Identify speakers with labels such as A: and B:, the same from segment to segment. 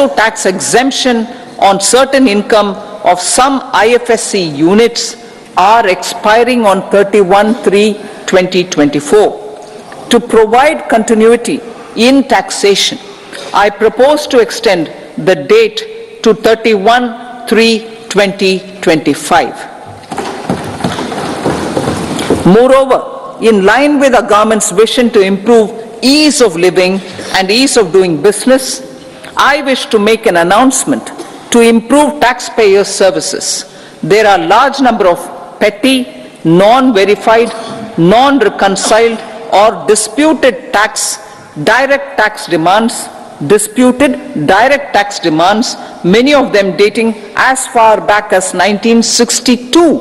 A: tax exemption on certain income of some IFSC units are expiring on 31/3/2024. To provide continuity in taxation, I propose to extend the date to 31/3/2025. Moreover, in line with the government's vision to improve ease of living and ease of doing business, I wish to make an announcement to improve taxpayer services. There are a large number of petty, non-verified, non-reconciled or disputed direct tax demands, many of them dating as far back as 1962,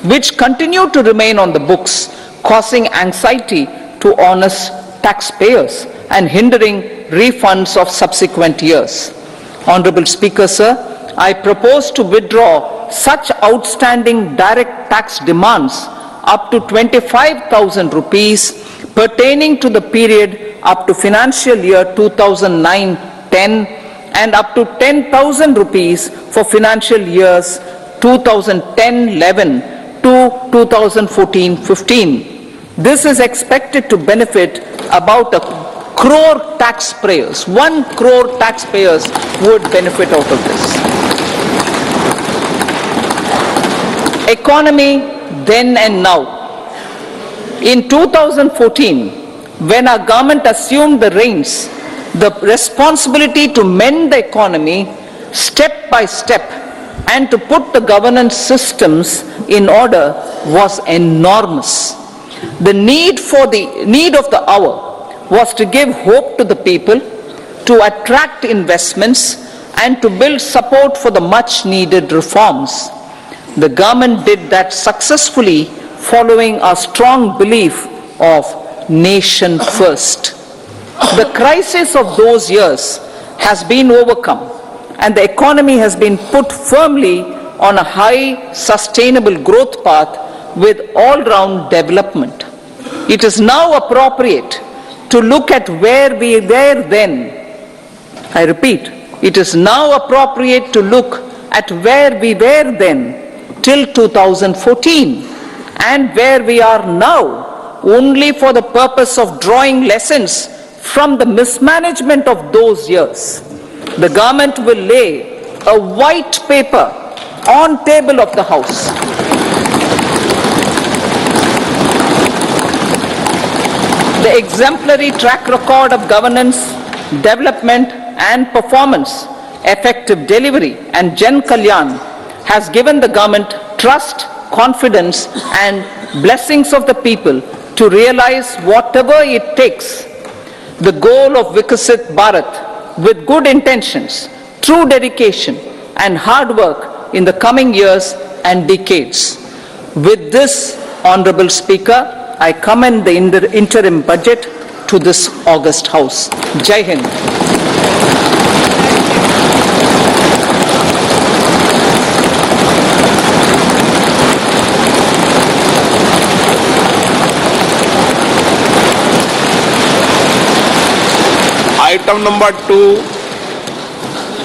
A: which continue to remain on the books, causing anxiety to honest taxpayers and hindering refunds of subsequent years. Honorable Speaker, sir, I propose to withdraw such outstanding direct tax demands up to 25,000 rupees pertaining to the period up to financial year 2009-10 and up to 10,000 rupees for financial years 2010-11 to 2014-15. This is expected to benefit about 1 crore taxpayers. 1 crore taxpayers would benefit out of this. Economy then and now. In 2014, when our government assumed the reins, the responsibility to mend the economy step by step and to put the governance systems in order was enormous. The need of the hour was to give hope to the people, to attract investments, and to build support for the much needed reforms. The government did that successfully, following a strong belief of nation first. The crisis of those years has been overcome, and the economy has been put firmly on a high sustainable growth path with all-round development. It is now appropriate to look at where we were then. I repeat, it is now appropriate to look at where we were then till 2014 and where we are now, only for the purpose of drawing lessons from the mismanagement of those years. The government will lay a white paper on table of the House. The exemplary track record of governance, development and performance, effective delivery and Jan Kalyan has given the government trust, confidence and blessings of the people to realize whatever it takes. The goal of Vikasit Bharat with good intentions, true dedication and hard work in the coming years and decades. With this, Honorable Speaker, I commend the interim budget to this august House. Jai Hind.
B: Item number 2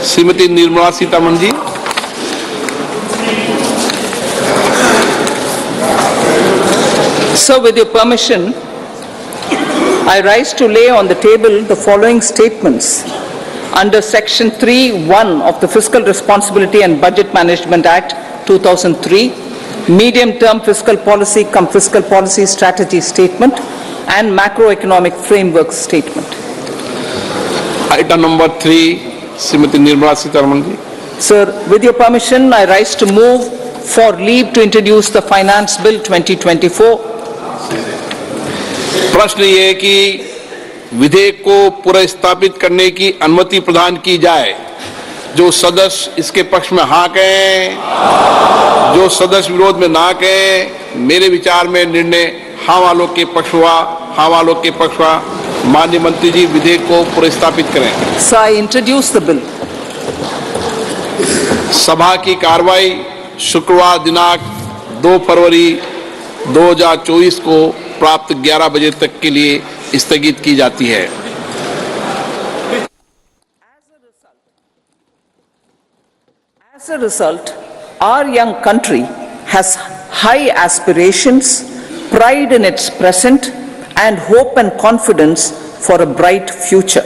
B: Shrimati Nirmala Sitharaman ji.
A: So, with your permission, I rise to lay on the table the following statements under Section 3(1) of the Fiscal Responsibility and Budget Management Act 2003, Medium-Term Fiscal Policy cum Fiscal Policy Strategy Statement and Macroeconomic Framework Statement.
B: Item number 3, Srimati Nirmala Sitharaman ji.
A: Sir, with your permission, I rise to move for leave to introduce the Finance Bill 2024.
B: प्रश्न ये है कि विधेयक को पुनर्स्थापित करने की अनुमति प्रदान की जाए। जो सदस्य इसके पक्ष में हाँ कहें, जो सदस्य विरोध में ना कहें, मेरे विचार में निर्णय हाँ वालों के पक्ष हुआ, हाँ वालों के पक्ष हुआ। माननीय मंत्री जी विधेयक को पुनर्स्थापित करें।
A: So I introduce the bill.
B: सभा की कार्रवाई शुक्रवार दिनांक 2 फरवरी 2024 को प्राप्त 11 बजे तक के लिए स्थगित की जाती है।
A: As a result, our young country has high aspirations, pride in its present, and hope and confidence for a bright future.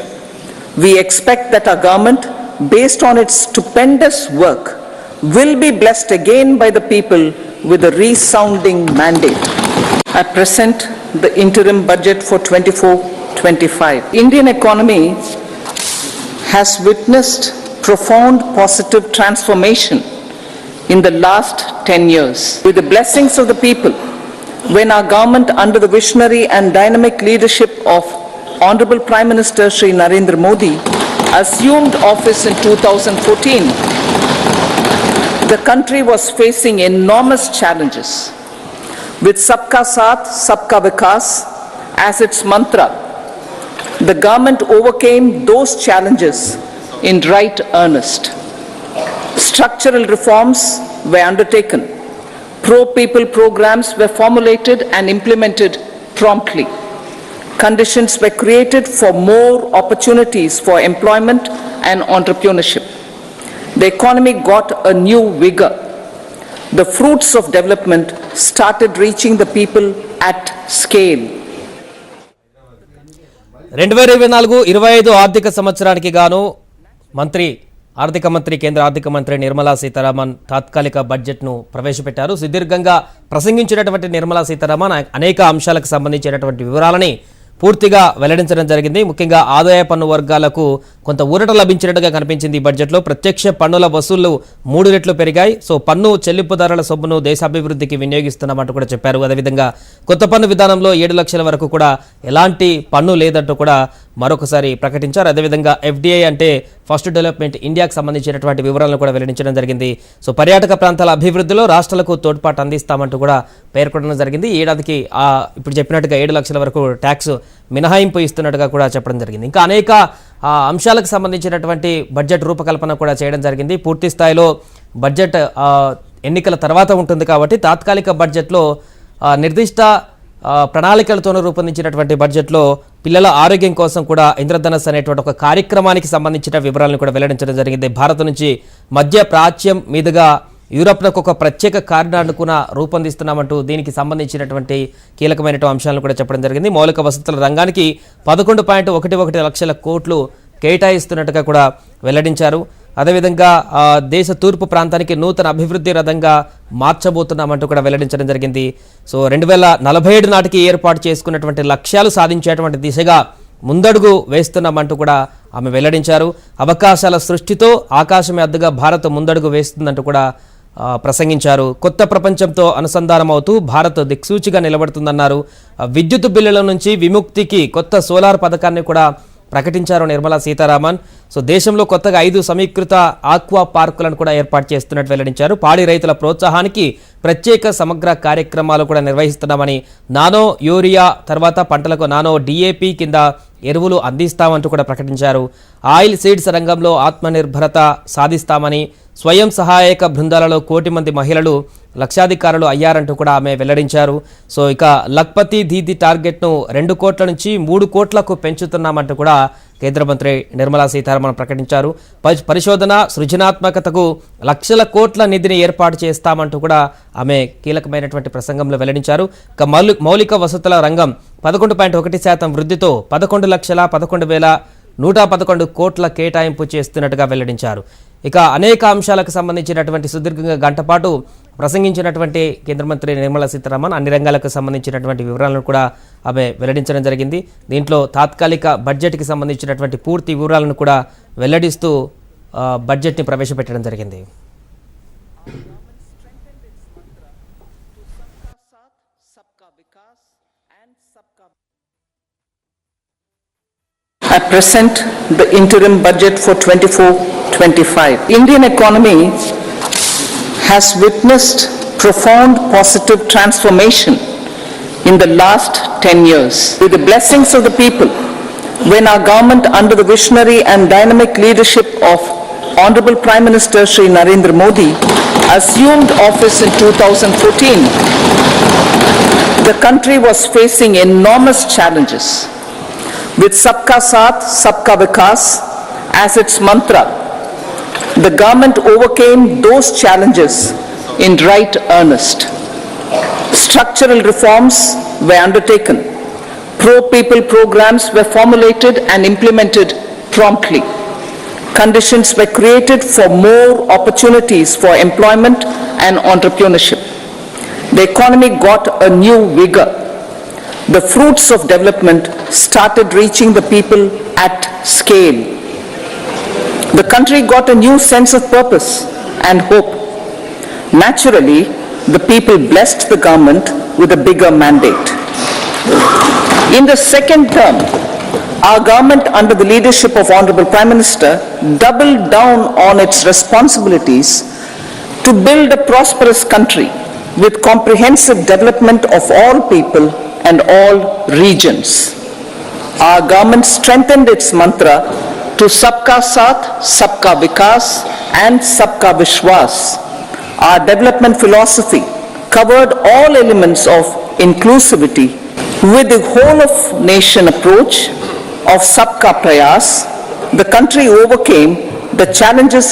A: We expect that our government, based on its stupendous work, will be blessed again by the people with a resounding mandate. I present the interim budget for 24-25. Indian economy has witnessed profound positive transformation in the last 10 years. With the blessings of the people, when our government, under the visionary and dynamic leadership of Honorable Prime Minister Shri Narendra Modi, assumed office in 2014, the country was facing enormous challenges. With Sabka Saath, Sabka Vikas as its mantra, the government overcame those challenges in right earnest. Structural reforms were undertaken. Pro-people programs were formulated and implemented promptly. Conditions were created for more opportunities for employment and entrepreneurship. The economy got a new vigor. The fruits of development started reaching the people at scale.
C: 2024-25 ఆర్థిక సంవత్సరానికి గాను ఆర్థిక మంత్రి కేంద్ర ఆర్థిక మంత్రి నిర్మలా సీతారామన్ తాత్కాలిక బడ్జెట్ను ప్రవేశపెట్టారు. సుదీర్ఘంగా ప్రసంగించినటువంటి నిర్మలా సీతారామన్ అనేక అంశాలకు సంబంధించినటువంటి వివరాలని పూర్తిగా వెల్లడించడం జరిగింది. ముఖ్యంగా ఆదాయ పన్ను వర్గాలకు కొంత ఊరట లభించినట్టుగా కనిపించింది. ఈ బడ్జెట్లో ప్రత్యక్ష పన్నుల వసూళ్లు 3 రెట్లు పెరిగాయి. సో పన్ను చెల్లింపుదారుల సొమ్మును దేశాభివృద్ధికి వినియోగిస్తున్నామంటూ కూడా చెప్పారు. అదేవిధంగా కొత్త పన్ను విధానంలో 7 లక్షల వరకు కూడా ఎలాంటి పన్ను లేదంటూ కూడా మరొకసారి ప్రకటించారు. అదేవిధంగా FDI అంటే ఫస్ట్ డెవలప్మెంట్ ఇండియాకు సంబంధించినటువంటి వివరాలను కూడా వెల్లడించడం జరిగింది. సో పర్యాటక ప్రాంతాల అభివృద్ధిలో రాష్ట్రాలకు తోడ్పాటు అందిస్తామంటూ కూడా పేర్కొనడం జరిగింది. ఏడాదికి ఇప్పుడు చెప్పినట్టుగా 7 లక్షల వరకు ట్యాక్స్ మినహాయింపు ఇస్తున్నట్టుగా కూడా చెప్పడం జరిగింది. ఇంకా అనేక అంశాలకు సంబంధించినటువంటి బడ్జెట్ రూపకల్పన కూడా చేయడం జరిగింది. పూర్తి స్థాయిలో బడ్జెట్ ఎన్నికల తర్వాత ఉంటుంది కాబట్టి తాత్కాలిక బడ్జెట్లో నిర్దిష్ట ప్రణాళికలతోనూ రూపొందించినటువంటి బడ్జెట్లో పిల్లల ఆరోగ్యం కోసం కూడా ఇంద్రధనస్సు అనేటువంటి ఒక కార్యక్రమానికి సంబంధించిన వివరాలను కూడా వెల్లడించడం జరిగింది. భారత్ నుంచి మధ్య ప్రాచ్యం మీదుగా యూరప్లకు ఒక ప్రత్యేక కారిడార్ను కూడా రూపొందిస్తున్నామంటూ దీనికి సంబంధించినటువంటి కీలకమైన అంశాలను కూడా చెప్పడం జరిగింది. మౌలిక వసతుల రంగానికి 11.11 లక్షల కోట్లు కేటాయిస్తున్నట్టుగా కూడా వెల్లడించారు. అదేవిధంగా దేశ తూర్పు ప్రాంతానికి నూతన అభివృద్ధి రథంగా మార్చబోతున్నామంటూ కూడా వెల్లడించడం జరిగింది. సో 2047 నాటికి ఏర్పాటు చేసుకున్నటువంటి లక్ష్యాలు సాధించేటువంటి దిశగా ముందడుగు వేస్తున్నామంటూ కూడా ఆమె వెల్లడించారు. అవకాశాల సృష్టితో ఆకాశమే అద్దుగా భారత్ ముందడుగు వేస్తుందంటూ కూడా ప్రసంగించారు. కొత్త ప్రపంచంతో అనుసంధానం అవుతూ భారత్ దిక్సూచిగా నిలబడుతుందన్నారు. విద్యుత్ బిల్లుల నుంచి విముక్తికి కొత్త సోలార్ పథకాన్ని కూడా ప్రకటించారు నిర్మలా సీతారామన్. సో దేశంలో కొత్తగా 5 సమీకృత ఆక్వా పార్కులను కూడా ఏర్పాటు చేస్తున్నట్టు వెల్లడించారు. పాడి రైతుల ప్రోత్సాహానికి ప్రత్యేక సమగ్ర కార్యక్రమాలు కూడా నిర్వహిస్తున్నామని, నానో యూరియా తర్వాత పంటలకు నానో DAP కింద ఎరువులు అందిస్తామంటూ కూడా ప్రకటించారు. ఆయిల్ సీడ్స్ రంగంలో ఆత్మనిర్భరత సాధిస్తామని, స్వయం సహాయక బృందాలలో 1 కోటి మంది మహిళలు లక్షాధికారులు అయ్యారంటూ కూడా ఆమె వెల్లడించారు. సో ఇక లఖ్పతి దీది టార్గెట్ను 2 కోట్ల నుంచి 3 కోట్లకు పెంచుతున్నామంటూ కూడా కేంద్ర మంత్రి నిర్మలా సీతారామన్ ప్రకటించారు. పరిశోధన సృజనాత్మకతకు లక్షల కోట్ల నిధిని ఏర్పాటు చేస్తామంటూ కూడా ఆమె కీలకమైనటువంటి ప్రసంగంలో వెల్లడించారు. ఇక మౌలిక వసతుల రంగం 11.1% వృద్ధితో 11,11,111 కోట్ల కేటాయింపు చేస్తున్నట్టుగా వెల్లడించారు. ఇక అనేక అంశాలకు సంబంధించినటువంటి సుదీర్ఘంగా గంట పాటు ప్రసంగించినటువంటి కేంద్ర మంత్రి నిర్మలా సీతారామన్ అన్ని రంగాలకు సంబంధించినటువంటి వివరాలను కూడా ఆమె వెల్లడించడం జరిగింది. దీంట్లో తాత్కాలిక బడ్జెట్కి సంబంధించినటువంటి పూర్తి వివరాలను కూడా వెల్లడిస్తూ బడ్జెట్ని ప్రవేశపెట్టడం జరిగింది.
A: I present the interim budget for 24-25. Indian economy has witnessed profound positive transformation in the last 10 years. With the blessings of the people, when our government, under the visionary and dynamic leadership of Honorable Prime Minister Shri Narendra Modi, assumed office in 2014, the country was facing enormous challenges. With Sabka Saath, Sabka Vikas as its mantra, the government overcame those challenges in right earnest. Structural reforms were undertaken. Pro-people programs were formulated and implemented promptly. Conditions were created for more opportunities for employment and entrepreneurship. The economy got a new vigor. The fruits of development started reaching the people at scale. The country got a new sense of purpose and hope. Naturally, the people blessed the government with a bigger mandate. In the second term, our government, under the leadership of Honorable Prime Minister, doubled down on its responsibilities to build a prosperous country with comprehensive development of all people and all regions. Our government strengthened its mantra to Sabka Saath, Sabka Vikas and Sabka Vishwas. Our development philosophy covered all elements of inclusivity with the whole of nation approach of Sabka Prayas. The country overcame the challenges